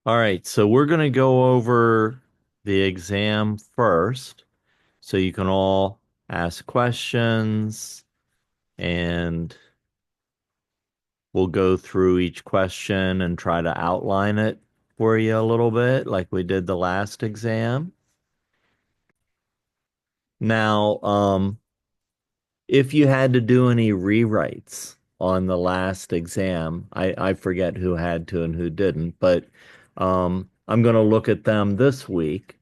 All right, so we're going to go over the exam first so you can all ask questions and we'll go through each question and try to outline it for you a little bit like we did the last exam. Now, if you had to do any rewrites on the last exam, I forget who had to and who didn't, but I'm going to look at them this week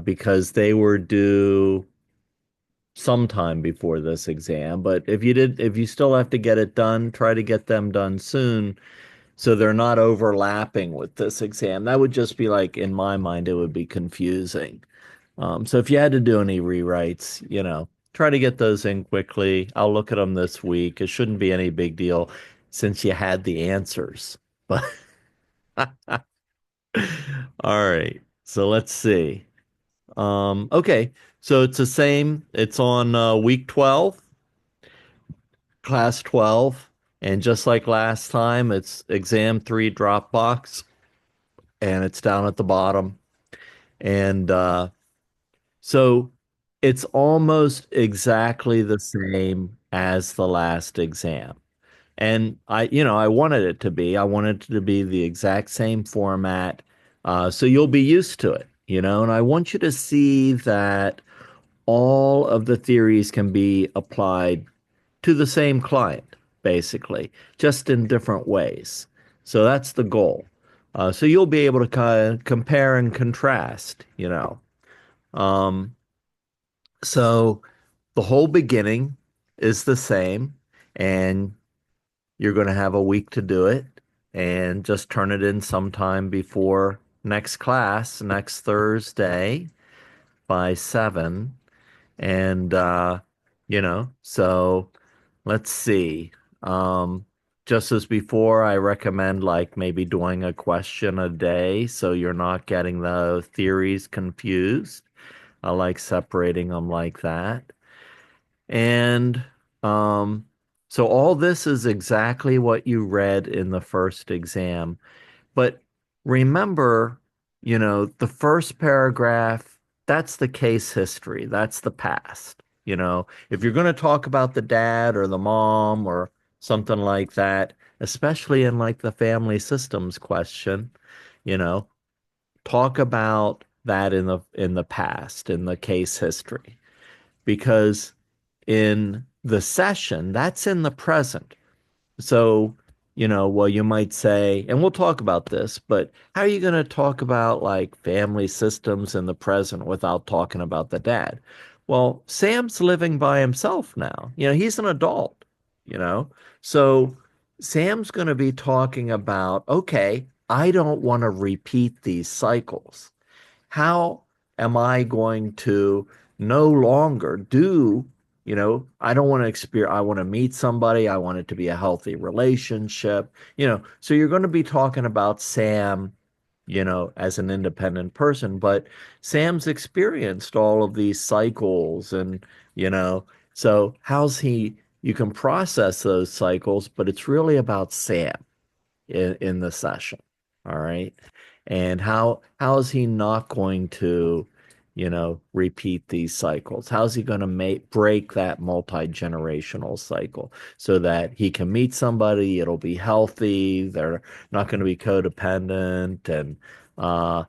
because they were due sometime before this exam. But if you still have to get it done, try to get them done soon so they're not overlapping with this exam. That would just be like, in my mind, it would be confusing. So if you had to do any rewrites, try to get those in quickly. I'll look at them this week. It shouldn't be any big deal since you had the answers. But all right. So let's see. Okay. So it's the same. It's on week 12, class 12. And just like last time, it's exam three Dropbox and it's down at the bottom. And so it's almost exactly the same as the last exam. And I wanted it to be. I wanted it to be the exact same format. So you'll be used to it, and I want you to see that all of the theories can be applied to the same client, basically, just in different ways. So that's the goal. So you'll be able to kind of compare and contrast. Um, so the whole beginning is the same, and you're going to have a week to do it, and just turn it in sometime before next class, next Thursday by 7. And, so let's see. Um, just as before, I recommend like maybe doing a question a day so you're not getting the theories confused. I like separating them like that. And um, so all this is exactly what you read in the first exam. But remember, the first paragraph, that's the case history, that's the past. If you're going to talk about the dad or the mom or something like that, especially in like the family systems question, you know, talk about that in the past, in the case history because in the session, that's in the present. So, well, you might say, and we'll talk about this, but how are you going to talk about like family systems in the present without talking about the dad? Well, Sam's living by himself now. He's an adult, you know? So Sam's going to be talking about, okay, I don't want to repeat these cycles. How am I going to no longer I don't want to experience, I want to meet somebody, I want it to be a healthy relationship, so you're going to be talking about Sam, as an independent person, but Sam's experienced all of these cycles and, you know, so you can process those cycles, but it's really about Sam in the session. All right. And how is he not going to, repeat these cycles? How's he going to break that multi-generational cycle so that he can meet somebody, it'll be healthy, they're not going to be codependent and uh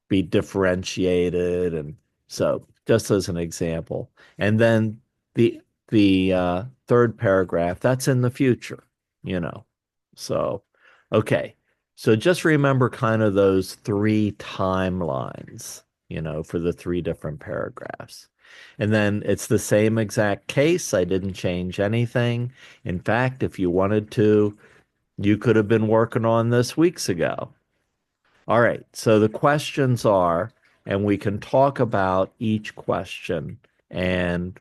be differentiated and so just as an example. And then the third paragraph, that's in the future, you know. So, okay. So just remember kind of those three timelines, for the three different paragraphs. And then it's the same exact case. I didn't change anything. In fact, if you wanted to, you could have been working on this weeks ago. All right. So the questions are, and we can talk about each question and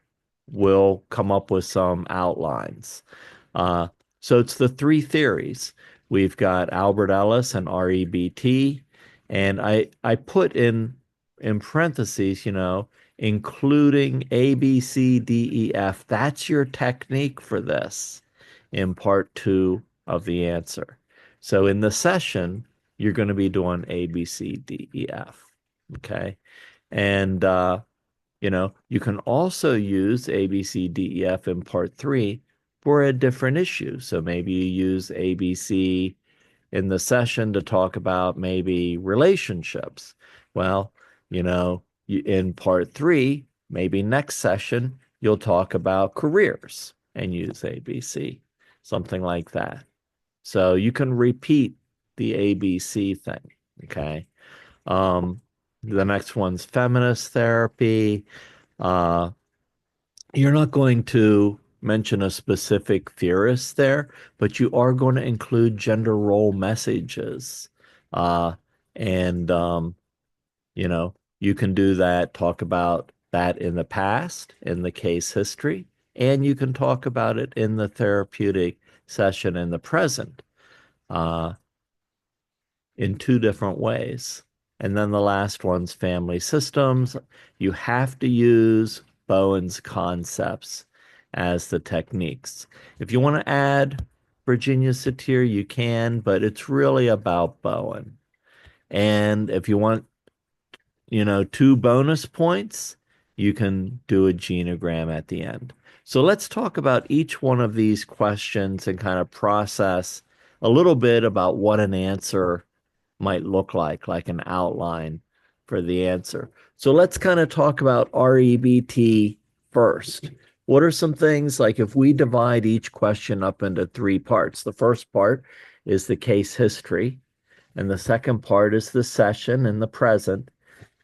we'll come up with some outlines. Uh, so it's the three theories. We've got Albert Ellis and REBT, and I put in parentheses, including A, B, C, D, E, F. That's your technique for this in part two of the answer. So in the session, you're going to be doing A, B, C, D, E, F. Okay. And, you can also use A, B, C, D, E, F in part three for a different issue. So maybe you use A, B, C in the session to talk about maybe relationships. Well, in part three, maybe next session, you'll talk about careers and use ABC, something like that. So you can repeat the ABC thing. Okay. Um, the next one's feminist therapy. Uh, you're not going to mention a specific theorist there, but you are going to include gender role messages. Uh, and, you can do that, talk about that in the past, in the case history, and you can talk about it in the therapeutic session in the present. Uh, in two different ways. And then the last one's family systems. You have to use Bowen's concepts as the techniques. If you want to add Virginia Satir, you can, but it's really about Bowen. And if you want, two bonus points, you can do a genogram at the end. So let's talk about each one of these questions and kind of process a little bit about what an answer might look like an outline for the answer. So let's kind of talk about REBT first. What are some things like if we divide each question up into three parts? The first part is the case history, and the second part is the session in the present,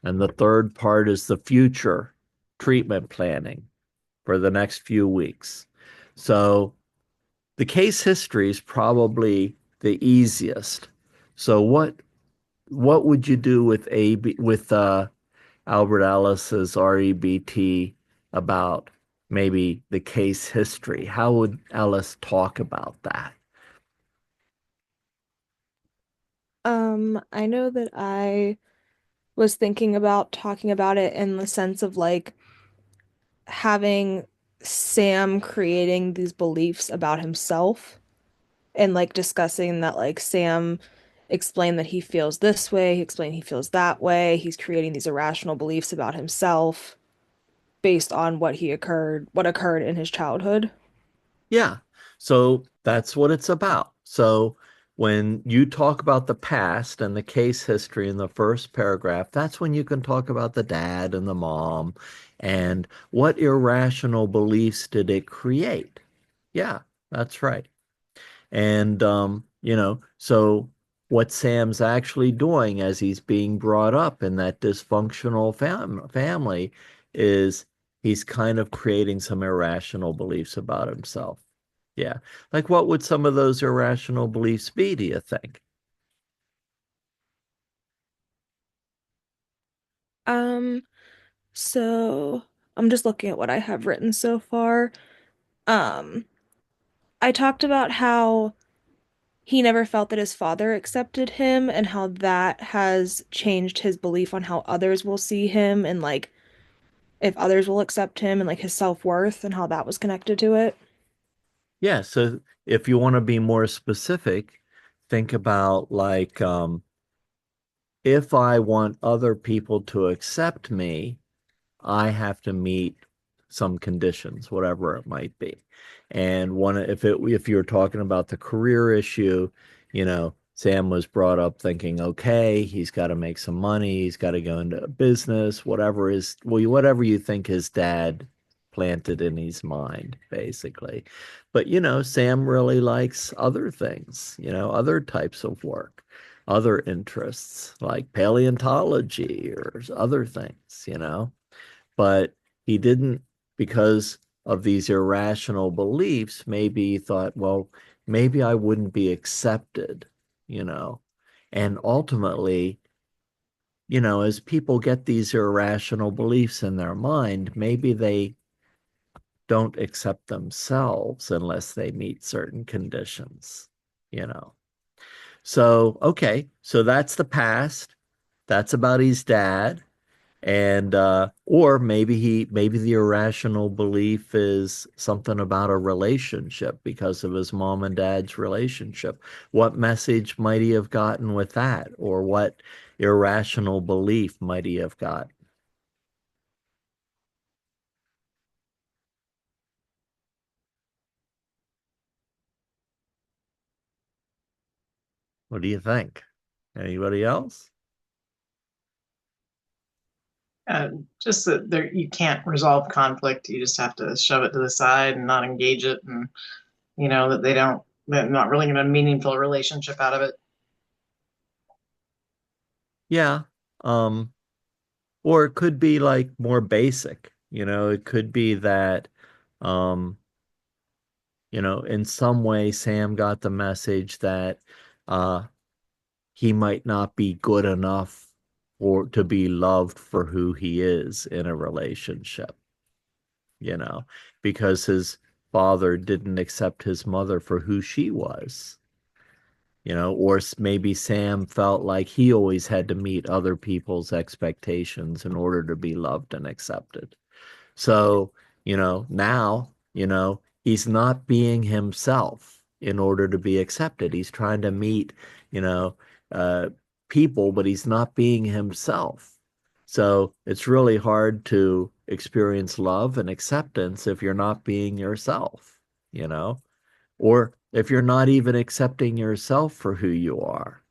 and the third part is the future treatment planning for the next few weeks. So the case history is probably the easiest. So what would you do with Albert Ellis's REBT about maybe the case history? How would Ellis talk about that? I know that I was thinking about talking about it in the sense of like having Sam creating these beliefs about himself and like discussing that like Sam explained that he feels this way, he explained he feels that way, he's creating these irrational beliefs about himself based on what occurred in his childhood. Yeah. So that's what it's about. So when you talk about the past and the case history in the first paragraph, that's when you can talk about the dad and the mom and what irrational beliefs did it create. Yeah, that's right. And so what Sam's actually doing as he's being brought up in that dysfunctional family is he's kind of creating some irrational beliefs about himself. Yeah. Like what would some of those irrational beliefs be, do you think? Um, so I'm just looking at what I have written so far. Um, I talked about how he never felt that his father accepted him and how that has changed his belief on how others will see him and like if others will accept him and like his self-worth and how that was connected to it. Yeah, so if you want to be more specific, think about like if I want other people to accept me, I have to meet some conditions, whatever it might be. And if you're talking about the career issue, Sam was brought up thinking, okay, he's got to make some money, he's got to go into business, whatever you think his dad planted in his mind, basically. But Sam really likes other things, other types of work, other interests like paleontology or other things. But he didn't, because of these irrational beliefs, maybe he thought, well, maybe I wouldn't be accepted, you know. And ultimately, as people get these irrational beliefs in their mind, maybe they don't accept themselves unless they meet certain conditions. So, okay, so that's the past. That's about his dad. And or maybe the irrational belief is something about a relationship because of his mom and dad's relationship. What message might he have gotten with that? Or what irrational belief might he have got? What do you think? Anybody else? Uh, just that there you can't resolve conflict. You just have to shove it to the side and not engage it, and that they're not really going to meaningful relationship out of it. Yeah. Um, or it could be like more basic, it could be that um in some way Sam got the message that uh he might not be good enough or to be loved for who he is in a relationship, you know, because his father didn't accept his mother for who she was, or maybe Sam felt like he always had to meet other people's expectations in order to be loved and accepted. So, now, he's not being himself in order to be accepted. He's trying to meet, you know, uh, people, but he's not being himself. So it's really hard to experience love and acceptance if you're not being yourself, you know, or if you're not even accepting yourself for who you are,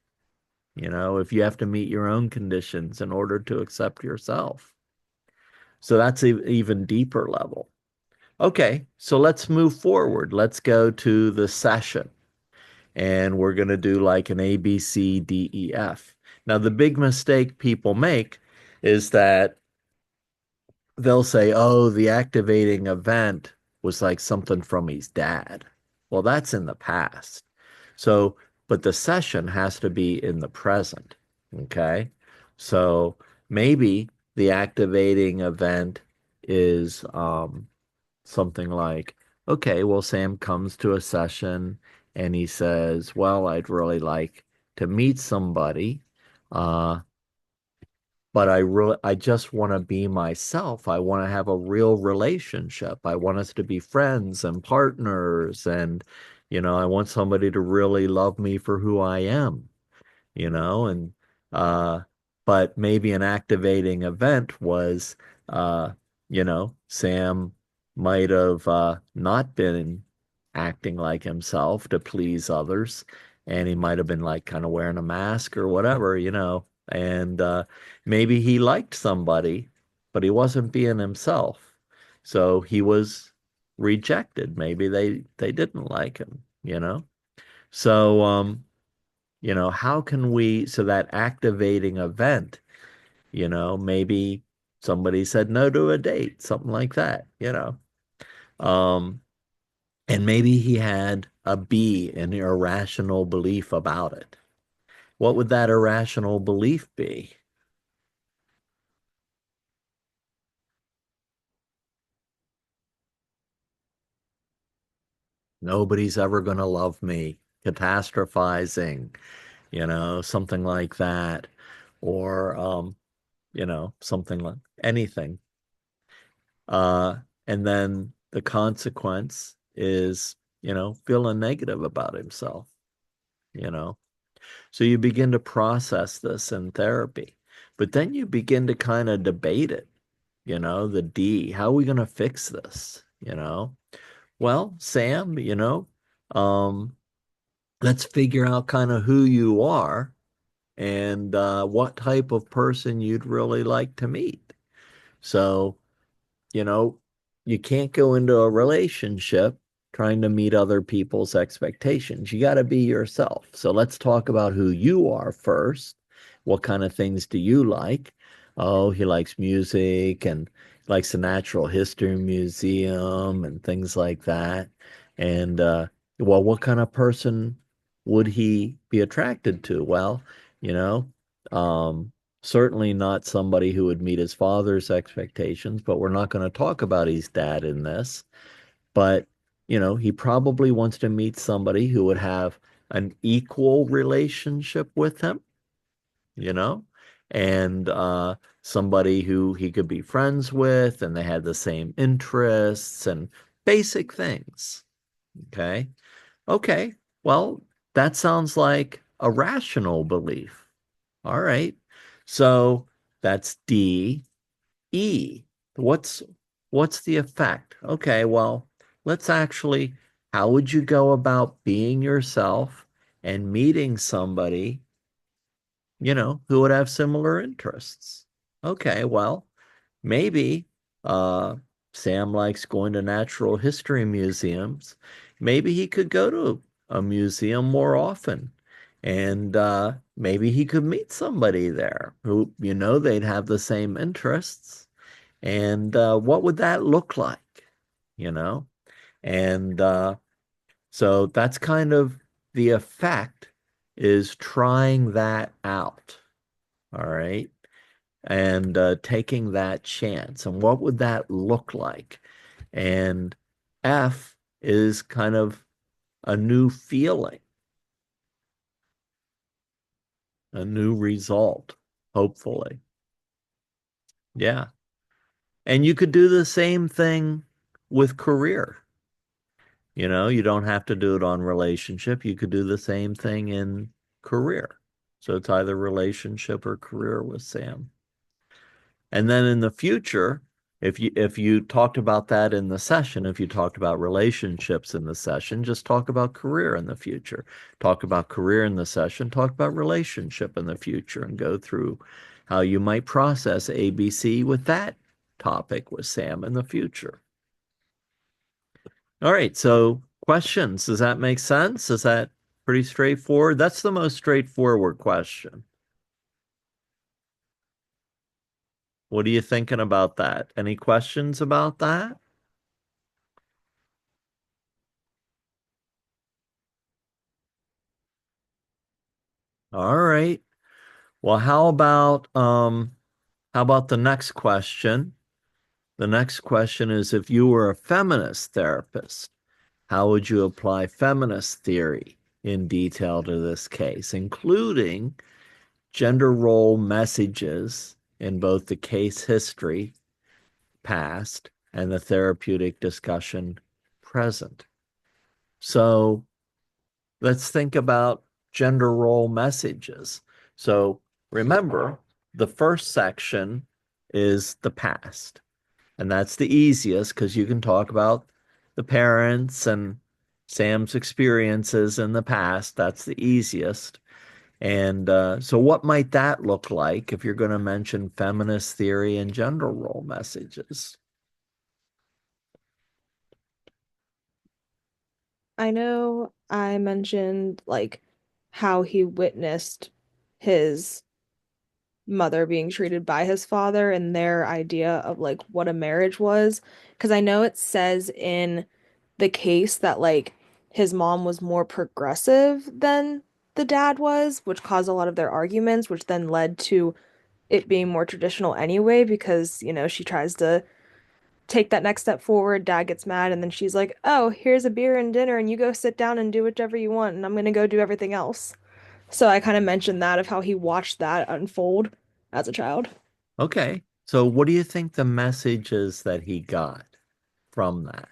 if you have to meet your own conditions in order to accept yourself. So that's an even deeper level. Okay, so let's move forward. Let's go to the session. And we're going to do like an A, B, C, D, E, F. Now, the big mistake people make is that they'll say, oh, the activating event was like something from his dad. Well, that's in the past. So, but the session has to be in the present. Okay. So maybe the activating event is something like, okay, well, Sam comes to a session and he says, well, I'd really like to meet somebody. Uh, but I just want to be myself. I want to have a real relationship. I want us to be friends and partners and I want somebody to really love me for who I am, and uh but maybe an activating event was Sam might have not been acting like himself to please others, and he might have been like kind of wearing a mask or whatever, and maybe he liked somebody, but he wasn't being himself. So he was rejected. Maybe they didn't like him. So how can we, so that activating event, maybe somebody said no to a date, something like that. Um, and maybe he had a B, an irrational belief about it. What would that irrational belief be? Nobody's ever going to love me, catastrophizing, something like that. Or, something like anything. And then the consequence is, feeling negative about himself, you know. So you begin to process this in therapy, but then you begin to kind of debate it, the D, how are we going to fix this? Well, Sam, um, let's figure out kind of who you are and what type of person you'd really like to meet. So, you know, you can't go into a relationship trying to meet other people's expectations. You got to be yourself. So let's talk about who you are first. What kind of things do you like? Oh, he likes music and likes the Natural History Museum and things like that. And well, what kind of person would he be attracted to? Well, you know, um, certainly not somebody who would meet his father's expectations, but we're not going to talk about his dad in this. But, he probably wants to meet somebody who would have an equal relationship with him, you know, and somebody who he could be friends with and they had the same interests and basic things. Okay. Okay. Well, that sounds like a rational belief. All right. So that's D. E. What's what's the effect? Okay, well, let's actually, how would you go about being yourself and meeting somebody, who would have similar interests? Okay, well, maybe uh Sam likes going to natural history museums. Maybe he could go to a museum more often. And maybe he could meet somebody there who, they'd have the same interests. And what would that look like? You know? And so that's kind of the effect, is trying that out. All right. And taking that chance. And what would that look like? And F is kind of a new feeling, a new result, hopefully. Yeah. And you could do the same thing with career. You don't have to do it on relationship. You could do the same thing in career. So it's either relationship or career with Sam. And then in the future, if you talked about that in the session, if you talked about relationships in the session, just talk about career in the future. Talk about career in the session, talk about relationship in the future, and go through how you might process ABC with that topic with Sam in the future. All right, so questions. Does that make sense? Is that pretty straightforward? That's the most straightforward question. What are you thinking about that? Any questions about that? All right. Well, how about the next question? The next question is, if you were a feminist therapist, how would you apply feminist theory in detail to this case, including gender role messages in both the case history past and the therapeutic discussion present? So let's think about gender role messages. So remember, the first section is the past, and that's the easiest because you can talk about the parents and Sam's experiences in the past. That's the easiest. And so, what might that look like if you're going to mention feminist theory and gender role messages? I know I mentioned like how he witnessed his mother being treated by his father and their idea of like what a marriage was. Because I know it says in the case that like his mom was more progressive than the dad was, which caused a lot of their arguments, which then led to it being more traditional anyway, because, she tries to take that next step forward. Dad gets mad, and then she's like, "Oh, here's a beer and dinner, and you go sit down and do whichever you want, and I'm gonna go do everything else." So I kind of mentioned that of how he watched that unfold as a child. Okay. So, what do you think the message is that he got from that?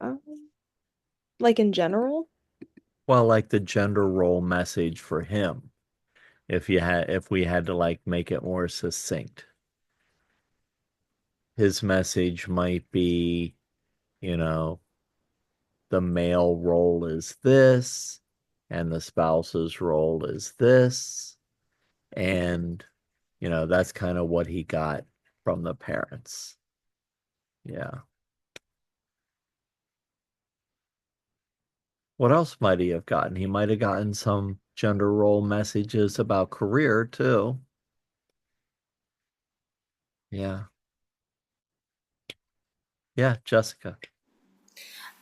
Um, like in general. Well, like the gender role message for him, if we had to like make it more succinct. His message might be, you know, the male role is this, and the spouse's role is this. And, that's kind of what he got from the parents. Yeah. What else might he have gotten? He might have gotten some gender role messages about career too. Yeah. Yeah, Jessica.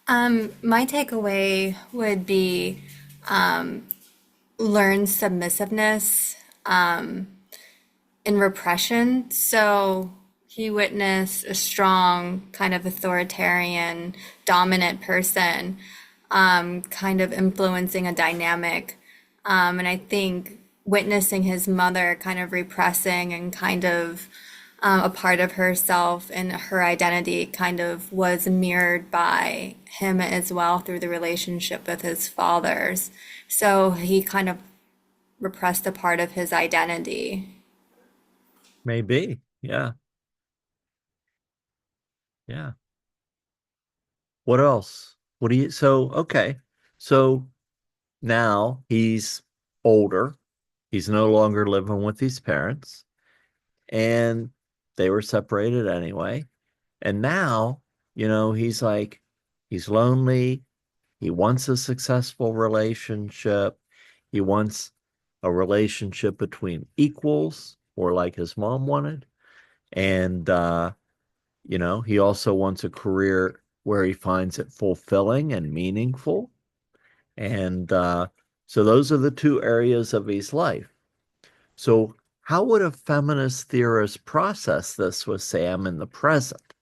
My takeaway would be learn submissiveness in repression. So he witnessed a strong, kind of authoritarian, dominant person kind of influencing a dynamic. And I think witnessing his mother kind of repressing and kind of a part of herself and her identity kind of was mirrored by him as well through the relationship with his fathers. So he kind of repressed a part of his identity. Maybe. Yeah. Yeah. What else? What do you, so, okay. So now he's older. He's no longer living with his parents, and they were separated anyway. And now, he's like, he's lonely. He wants a successful relationship. He wants a relationship between equals, or like his mom wanted. And, he also wants a career where he finds it fulfilling and meaningful. And so those are the two areas of his life. So, how would a feminist theorist process this with Sam in the present?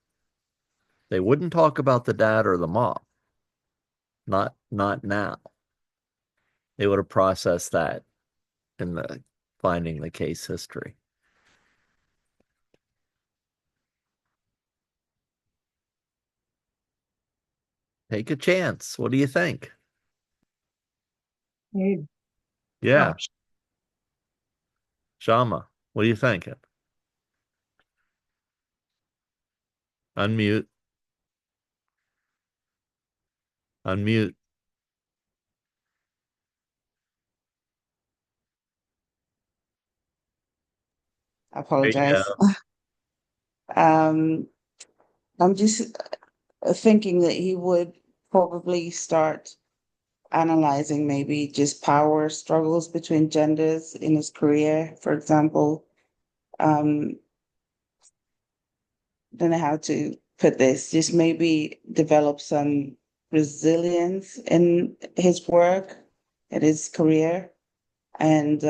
They wouldn't talk about the dad or the mom. Not now. They would have processed that in the finding the case history. Take a chance. What do you think? You- Yeah, oh, Shama, what are you thinking? Unmute, unmute. I There you apologize. go. Um, I'm just thinking that he would probably start analyzing maybe just power struggles between genders in his career, for example. Um, don't know how to put this, just maybe develop some resilience in his work, in his career, and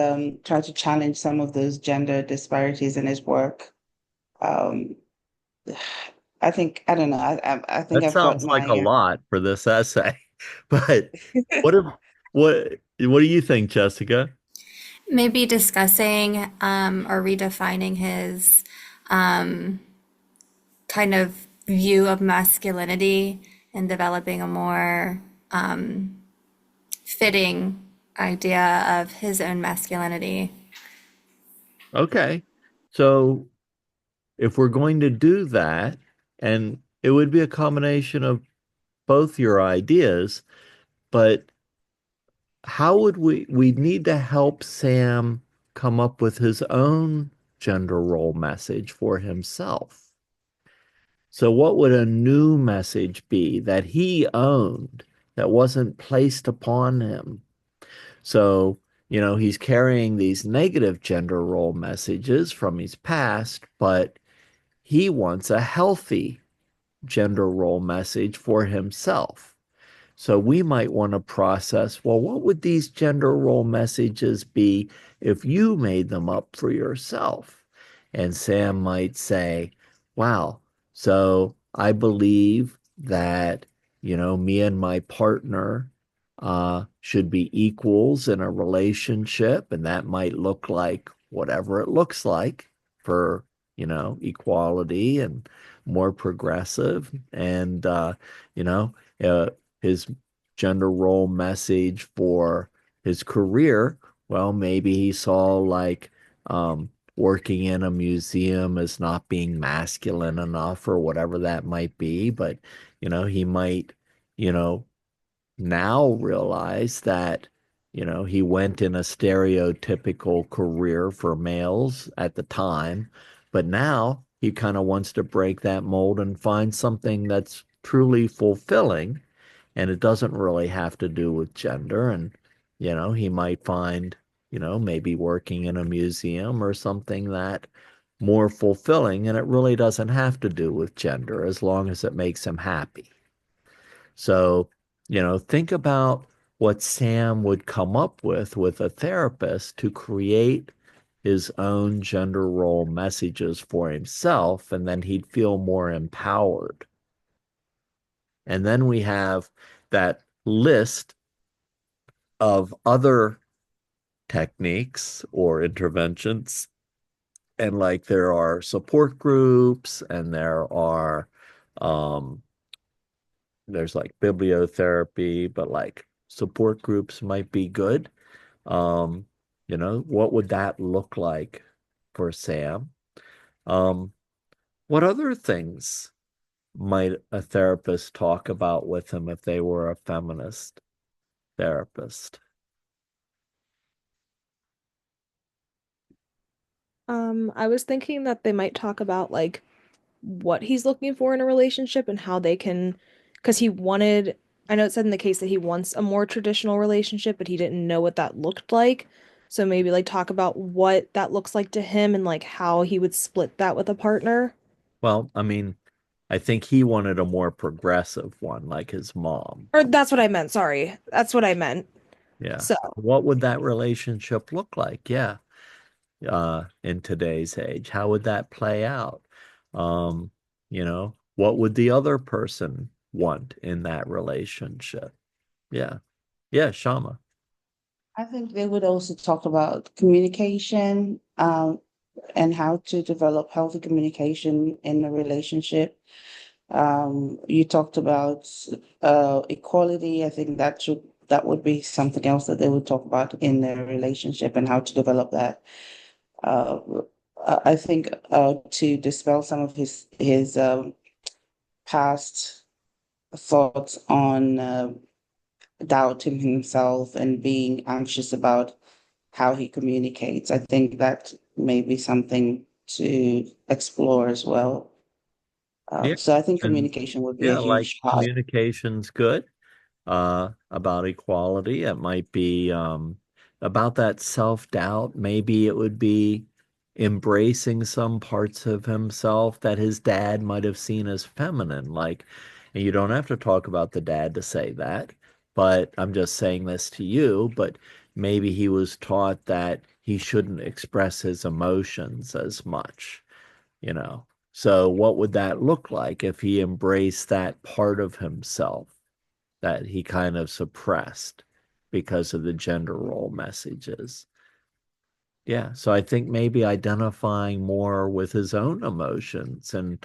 try to challenge some of those gender disparities in his work. Um, I think I don't know. I think That I've got sounds like a my lot for this essay. But what if what do you think, Jessica? Maybe discussing or redefining his um, kind of view of masculinity and developing a more fitting idea of his own masculinity. Okay. So if we're going to do that, and it would be a combination of both your ideas, but how would we need to help Sam come up with his own gender role message for himself? So what would a new message be that he owned, that wasn't placed upon him? So, he's carrying these negative gender role messages from his past, but he wants a healthy gender role message for himself. So we might want to process, well, what would these gender role messages be if you made them up for yourself? And Sam might say, wow, so I believe that, me and my partner should be equals in a relationship, and that might look like whatever it looks like for, equality and more progressive. And, you know, his gender role message for his career, well, maybe he saw like working in a museum as not being masculine enough or whatever that might be. But, he might, you know, now realize that, he went in a stereotypical career for males at the time, but now he kind of wants to break that mold and find something that's truly fulfilling. And it doesn't really have to do with gender. And, he might find, maybe working in a museum or something that more fulfilling. And it really doesn't have to do with gender as long as it makes him happy. So, think about what Sam would come up with a therapist to create his own gender role messages for himself, and then he'd feel more empowered. And then we have that list of other techniques or interventions. And like there are support groups and um there's like bibliotherapy, but like support groups might be good. Um, what would that look like for Sam? Um, what other things might a therapist talk about with him if they were a feminist therapist? I was thinking that they might talk about like what he's looking for in a relationship and how they can, because I know it said in the case that he wants a more traditional relationship, but he didn't know what that looked like. So maybe like talk about what that looks like to him and like how he would split that with a partner. Well, I mean, I think he wanted a more progressive one, like his mom. Or that's what I meant, sorry. That's what I meant. Yeah. So, What would that relationship look like? Yeah. In today's age, how would that play out? Um, what would the other person want in that relationship? Yeah. Yeah, Shama. I think they would also talk about communication, and how to develop healthy communication in a relationship. You talked about equality. I think that would be something else that they would talk about in their relationship and how to develop that. Uh, I think to dispel some of his past thoughts on doubting himself and being anxious about how he communicates. I think that may be something to explore as well. Yeah. So I think And communication would be a yeah, like huge part. communication's good. About equality. It might be about that self-doubt. Maybe it would be embracing some parts of himself that his dad might have seen as feminine. And you don't have to talk about the dad to say that, but I'm just saying this to you, but maybe he was taught that he shouldn't express his emotions as much, you know. So what would that look like if he embraced that part of himself that he kind of suppressed because of the gender role messages? Yeah, so I think maybe identifying more with his own emotions and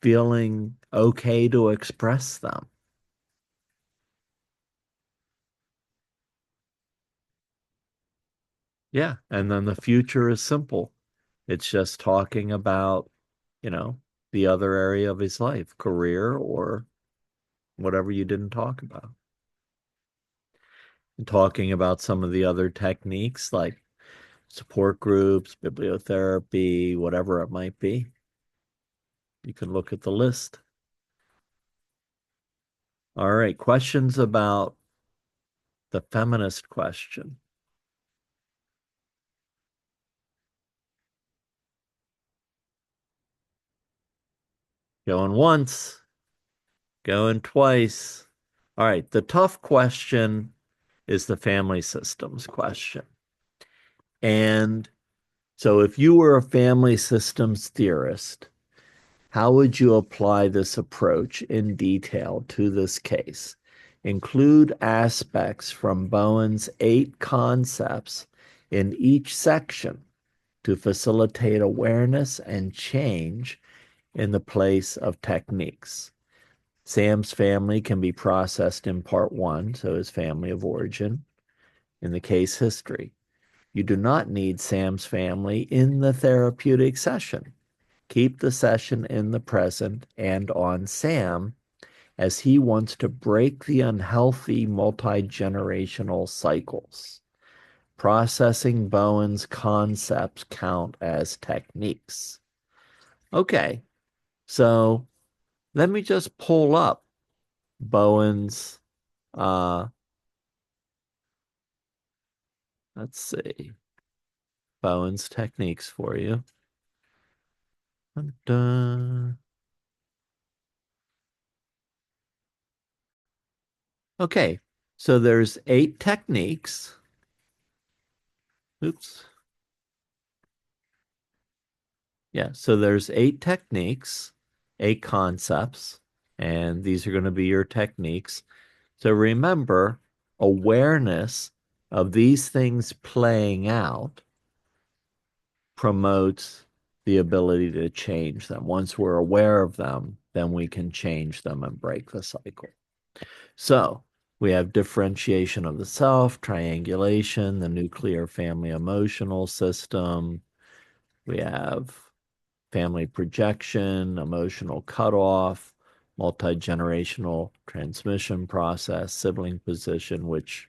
feeling okay to express them. Yeah, and then the future is simple. It's just talking about, you know, the other area of his life, career or whatever you didn't talk about. And talking about some of the other techniques like support groups, bibliotherapy, whatever it might be. You can look at the list. All right, questions about the feminist question. Going once, going twice. All right, the tough question is the family systems question. And so if you were a family systems theorist, how would you apply this approach in detail to this case? Include aspects from Bowen's 8 concepts in each section to facilitate awareness and change in the place of techniques. Sam's family can be processed in part 1, so his family of origin, in the case history. You do not need Sam's family in the therapeutic session. Keep the session in the present and on Sam as he wants to break the unhealthy multi-generational cycles. Processing Bowen's concepts count as techniques. Okay, so let me just pull up Bowen's, let's see, Bowen's techniques for you. Dun, dun. Okay, so there's 8 techniques. Oops. Yeah, so there's 8 techniques, 8 concepts, and these are going to be your techniques. So remember, awareness of these things playing out promotes the ability to change them. Once we're aware of them, then we can change them and break the cycle. So we have differentiation of the self, triangulation, the nuclear family emotional system. We have family projection, emotional cutoff, multi-generational transmission process, sibling position, which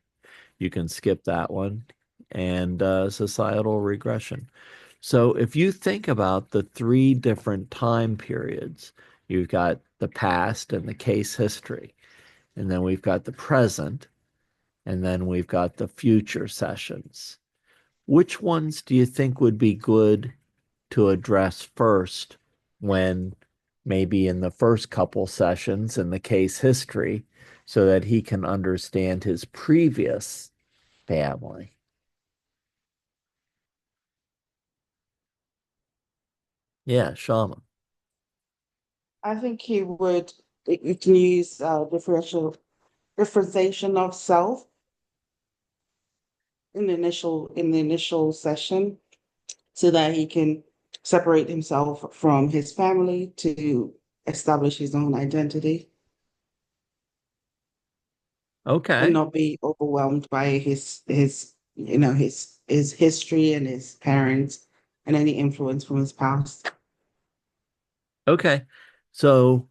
you can skip that one, and societal regression. So if you think about the three different time periods, you've got the past and the case history, and then we've got the present, and then we've got the future sessions. Which ones do you think would be good to address first when maybe in the first couple sessions in the case history so that he can understand his previous family? Yeah, Shama. I think you can use differentiation of self in the initial session so that he can separate himself from his family to establish his own identity and Okay. not be overwhelmed by his history and his parents and any influence from his past. Okay. So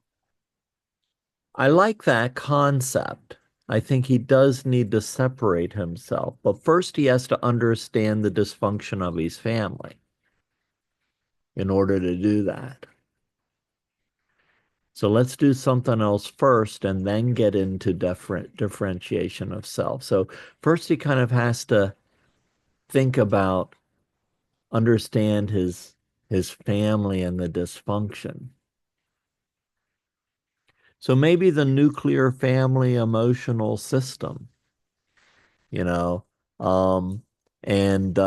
I like that concept. I think he does need to separate himself, but first he has to understand the dysfunction of his family in order to do that. So let's do something else first and then get into differentiation of self. So first he kind of has to think about, understand his family and the dysfunction. So maybe the nuclear family emotional system, you know, um, and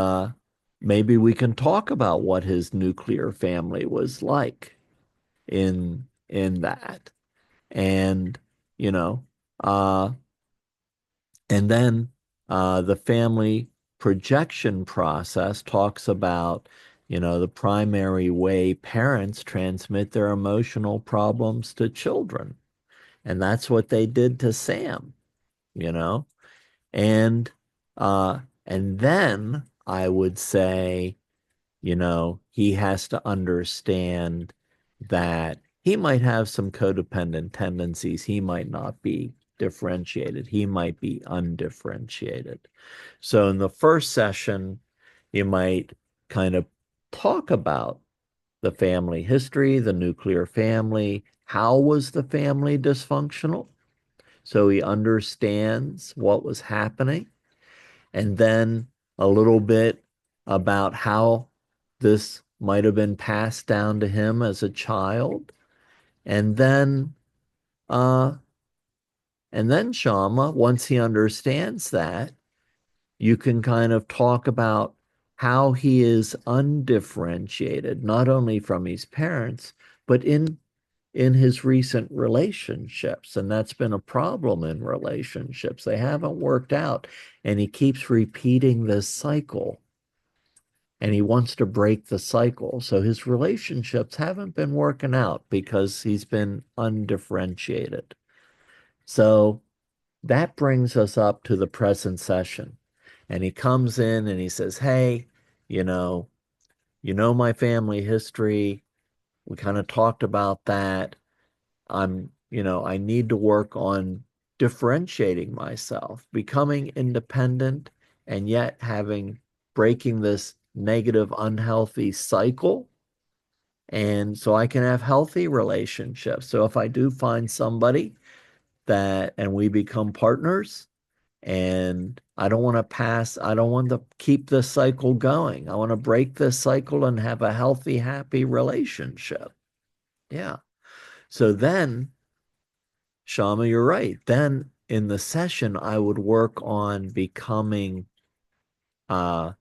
maybe we can talk about what his nuclear family was like in that. And, you know, uh, and then the family projection process talks about, the primary way parents transmit their emotional problems to children. And that's what they did to Sam, you know? And and then I would say, he has to understand that he might have some codependent tendencies. He might not be differentiated. He might be undifferentiated. So in the first session, you might kind of talk about the family history, the nuclear family. How was the family dysfunctional? So he understands what was happening, and then a little bit about how this might have been passed down to him as a child. And then uh Shama, once he understands that, you can kind of talk about how he is undifferentiated, not only from his parents, but in his recent relationships. And that's been a problem in relationships. They haven't worked out. And he keeps repeating this cycle. And he wants to break the cycle. So his relationships haven't been working out because he's been undifferentiated. So that brings us up to the present session. And he comes in and he says, hey, you know, my family history. We kind of talked about that. I need to work on differentiating myself, becoming independent, and yet breaking this negative, unhealthy cycle. And so I can have healthy relationships. So if I do find somebody and we become partners, and I don't want to keep this cycle going. I want to break this cycle and have a healthy, happy relationship. Yeah. So then, Shama, you're right. Then in the session, I would work on becoming, uh,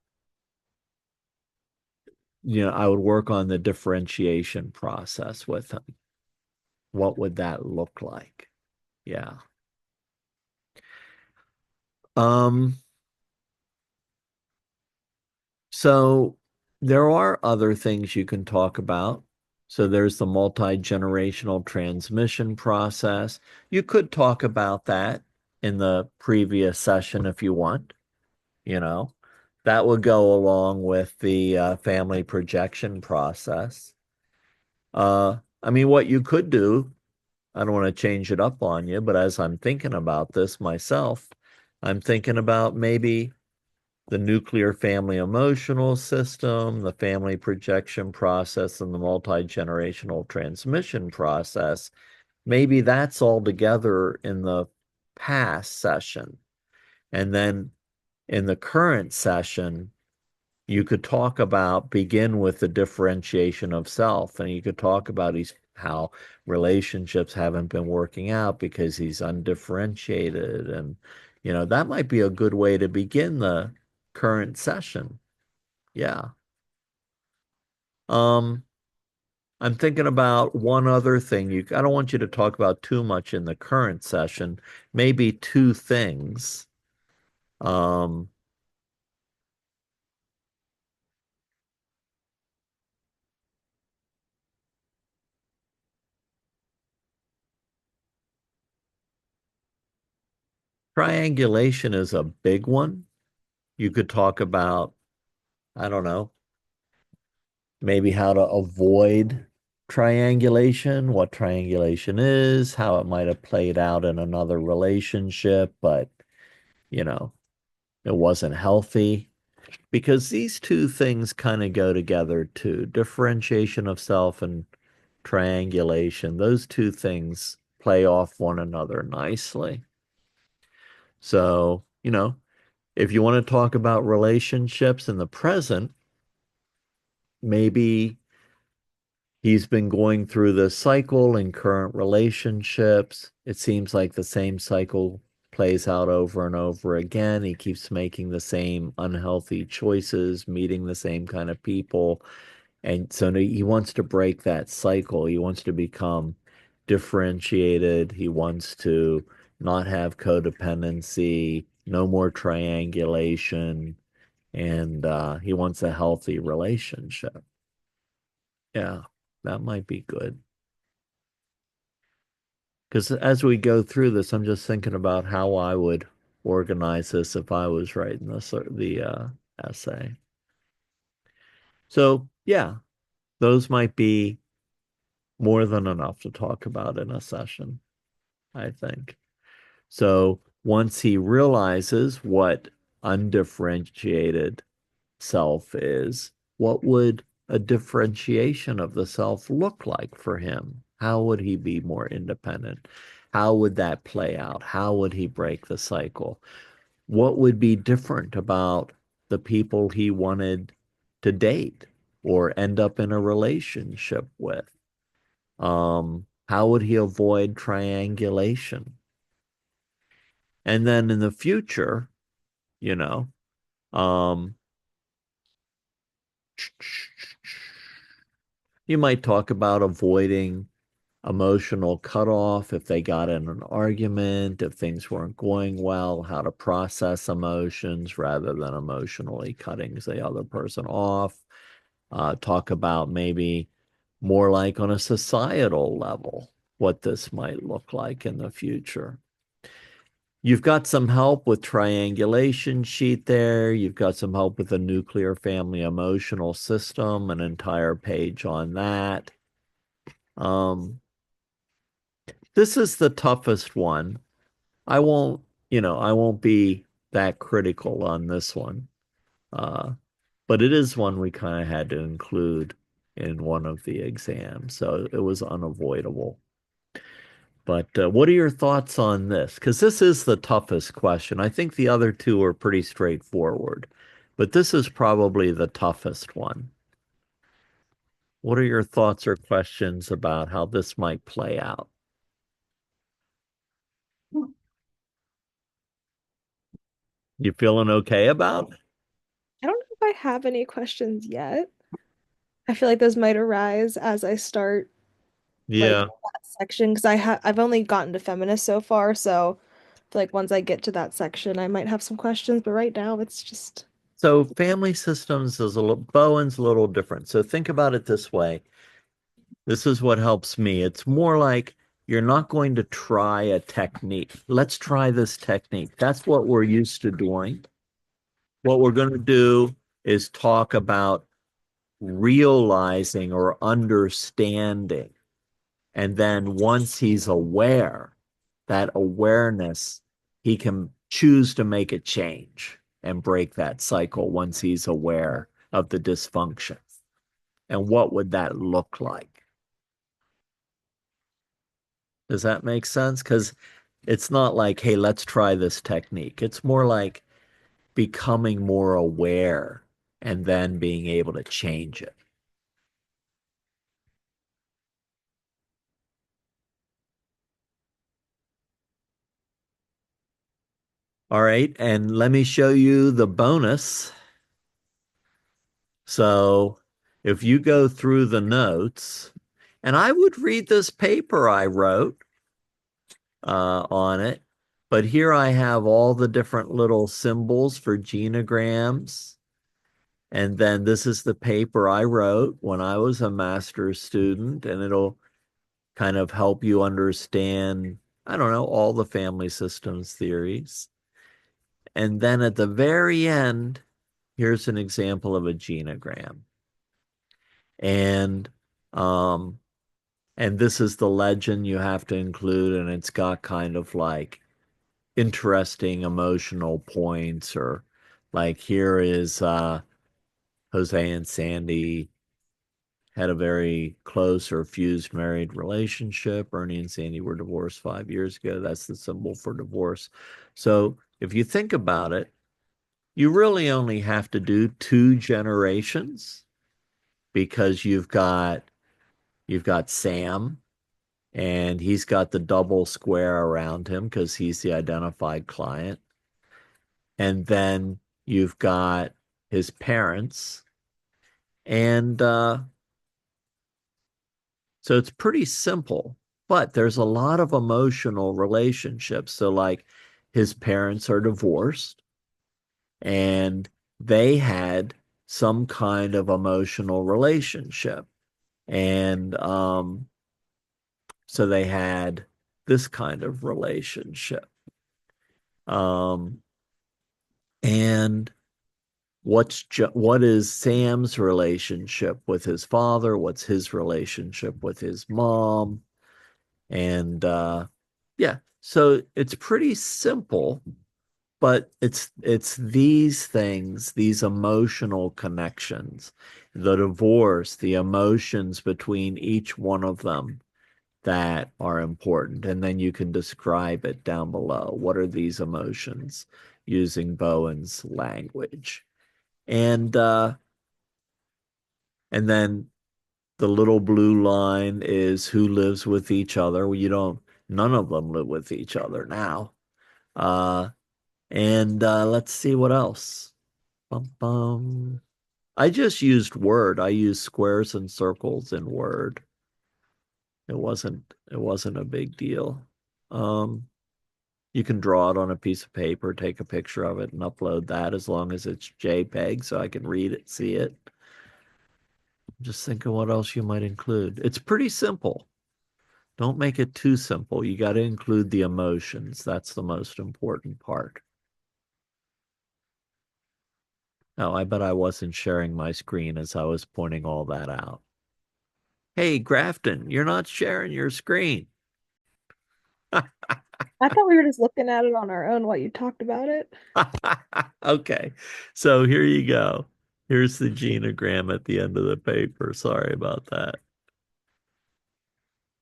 I would work on the differentiation process with him. What would that look like? Yeah. Um, So there are other things you can talk about. So there's the multi-generational transmission process. You could talk about that in the previous session if you want, you know. That would go along with the family projection process. I mean, what you could do, I don't want to change it up on you, but as I'm thinking about this myself, I'm thinking about maybe the nuclear family emotional system, the family projection process, and the multi-generational transmission process. Maybe that's all together in the past session. And then in the current session, you could talk about begin with the differentiation of self, and you could talk about how relationships haven't been working out because he's undifferentiated, and that might be a good way to begin the current session. Yeah. um I'm thinking about one other thing. I don't want you to talk about too much in the current session, maybe two things. um Triangulation is a big one. You could talk about, I don't know, maybe how to avoid triangulation, what triangulation is, how it might have played out in another relationship, but you know, it wasn't healthy. Because these two things kind of go together too. Differentiation of self and triangulation, those two things play off one another nicely. So, if you want to talk about relationships in the present, maybe he's been going through this cycle in current relationships. It seems like the same cycle plays out over and over again. He keeps making the same unhealthy choices, meeting the same kind of people. And so he wants to break that cycle. He wants to become differentiated. He wants to not have codependency, no more triangulation, and he wants a healthy relationship. Yeah, that might be good. Because as we go through this, I'm just thinking about how I would organize this if I was writing the essay. So yeah, those might be more than enough to talk about in a session, I think. So once he realizes what undifferentiated self is, what would a differentiation of the self look like for him? How would he be more independent? How would that play out? How would he break the cycle? What would be different about the people he wanted to date or end up in a relationship with? How would he avoid triangulation? And then in the future, you know, um, you might talk about avoiding emotional cutoff if they got in an argument, if things weren't going well, how to process emotions rather than emotionally cutting the other person off. Talk about maybe more like on a societal level, what this might look like in the future. You've got some help with triangulation sheet there. You've got some help with the nuclear family emotional system, an entire page on that. Um, this is the toughest one. I won't be that critical on this one. Uh, but it is one we kind of had to include in one of the exams, so it was unavoidable. But what are your thoughts on this? Because this is the toughest question. I think the other two are pretty straightforward, but this is probably the toughest one. What are your thoughts or questions about how this might play out? You feeling okay about? I don't know if I have any questions yet. I feel like those might arise as I start like Yeah. that section because I've only gotten to feminist so far, so I feel like once I get to that section, I might have some questions, but right now it's So family systems is a little, Bowen's a little different. So think about it this way. This is what helps me. It's more like you're not going to try a technique. Let's try this technique. That's what we're used to doing. What we're going to do is talk about realizing or understanding. And then once he's aware, that awareness, he can choose to make a change and break that cycle once he's aware of the dysfunction. And what would that look like? Does that make sense? Because it's not like, hey, let's try this technique. It's more like becoming more aware and then being able to change it. All right, and let me show you the bonus. So if you go through the notes, and I would read this paper I wrote on it, but here I have all the different little symbols for genograms. And then this is the paper I wrote when I was a master's student, and it'll kind of help you understand, I don't know, all the family systems theories. And then at the very end, here's an example of a genogram. And this is the legend you have to include, and it's got kind of like interesting emotional points, or like here is Jose and Sandy had a very close or fused married relationship. Ernie and Sandy were divorced 5 years ago. That's the symbol for divorce. So if you think about it, you really only have to do 2 generations, because you've got Sam, and he's got the double square around him because he's the identified client. And then you've got his parents. And so it's pretty simple, but there's a lot of emotional relationships. So, like, his parents are divorced, and they had some kind of emotional relationship. And so they had this kind of relationship. And what is Sam's relationship with his father? What's his relationship with his mom? And yeah, so it's pretty simple, but it's these things, these emotional connections, the divorce, the emotions between each one of them that are important. And then you can describe it down below. What are these emotions using Bowen's language? And then the little blue line is who lives with each other. Well, none of them live with each other now. And let's see what else. Bum, bum. I just used Word. I used squares and circles in Word. It wasn't a big deal. You can draw it on a piece of paper, take a picture of it, and upload that, as long as it's JPEG so I can read it, see it. Just think of what else you might include. It's pretty simple. Don't make it too simple. You got to include the emotions. That's the most important part. Oh, I bet I wasn't sharing my screen as I was pointing all that out. Hey, Grafton, you're not sharing your screen. I thought we were just looking at it on our own while you talked about it. Okay, so here you go. Here's the genogram at the end of the paper. Sorry about that.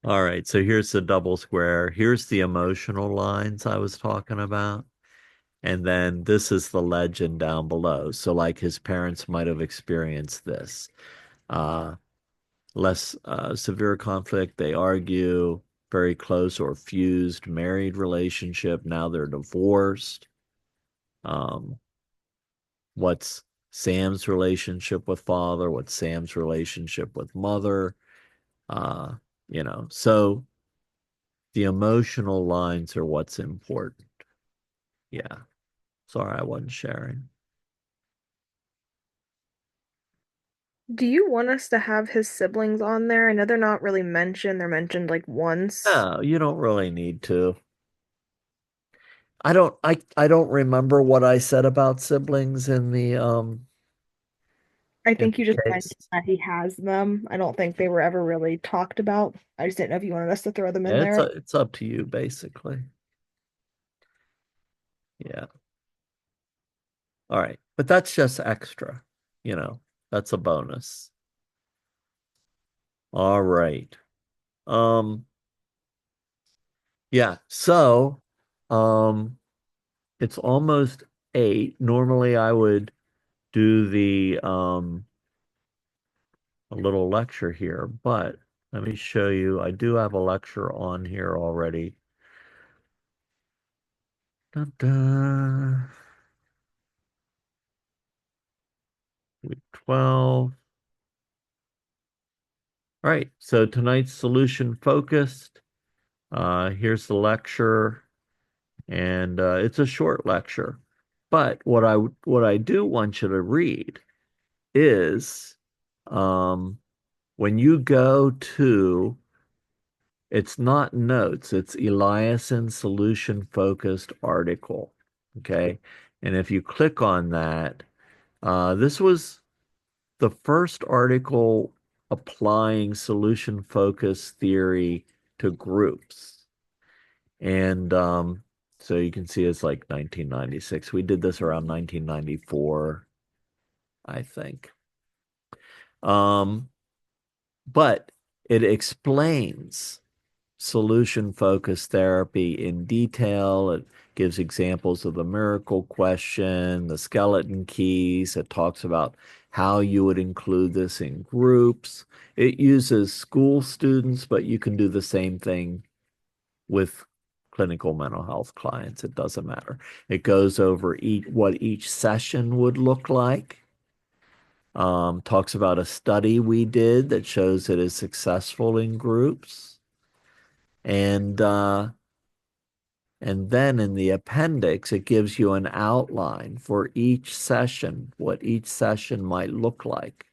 All right, so here's the double square. Here's the emotional lines I was talking about. And then this is the legend down below. So, like, his parents might have experienced this. Less severe conflict, they argue, very close or fused married relationship. Now they're divorced. What's Sam's relationship with father? What's Sam's relationship with mother? So the emotional lines are what's important. Yeah. Sorry, I wasn't sharing. Do you want us to have his siblings on there? I know they're not really mentioned. They're mentioned like once. No, you don't really need to. I don't remember what I said about siblings I in think you the just mentioned case. that he has them. I don't think they were ever really talked about. I just didn't know if you wanted us to throw them in Yeah, there. it's up to you basically. Yeah. All right. But that's just extra, you know. That's a bonus. All right. Um yeah, so it's almost 8. Normally I would do the a little lecture here, but let me show you. I do have a lecture on here already. Dun, dun. Week 12. All right, so tonight's solution focused. Here's the lecture, and it's a short lecture. But what I do want you to read is when you go to, it's not notes, it's Eliason solution focused article. Okay. And if you click on that, this was the first article applying solution focused theory to groups. And so you can see it's like 1996. We did this around 1994, I think. But it explains solution focused therapy in detail. It gives examples of the miracle question, the skeleton keys. It talks about how you would include this in groups. It uses school students, but you can do the same thing with clinical mental health clients. It doesn't matter. It goes over what each session would look like. Talks about a study we did that shows it is successful in groups. And then in the appendix, it gives you an outline for each session, what each session might look like.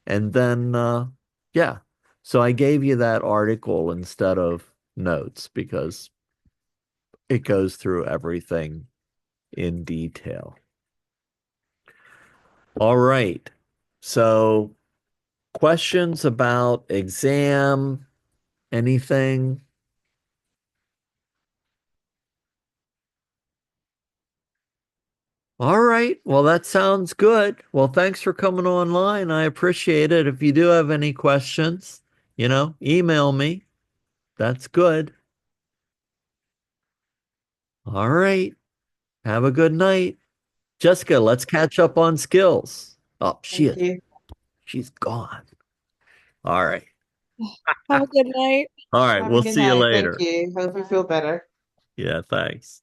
And then, yeah, so I gave you that article instead of notes because it goes through everything in detail. All right. So, questions about exam, anything? All right. Well, that sounds good. Well, thanks for coming online. I appreciate it. If you do have any questions, email me. That's good. All right. Have a good night. Jessica, let's catch up on skills. Oh, Thank you. she's gone. All right. Have a good night. All right. Have a We'll good see you night. Thank later. you. Hope you feel better. Yeah, thanks.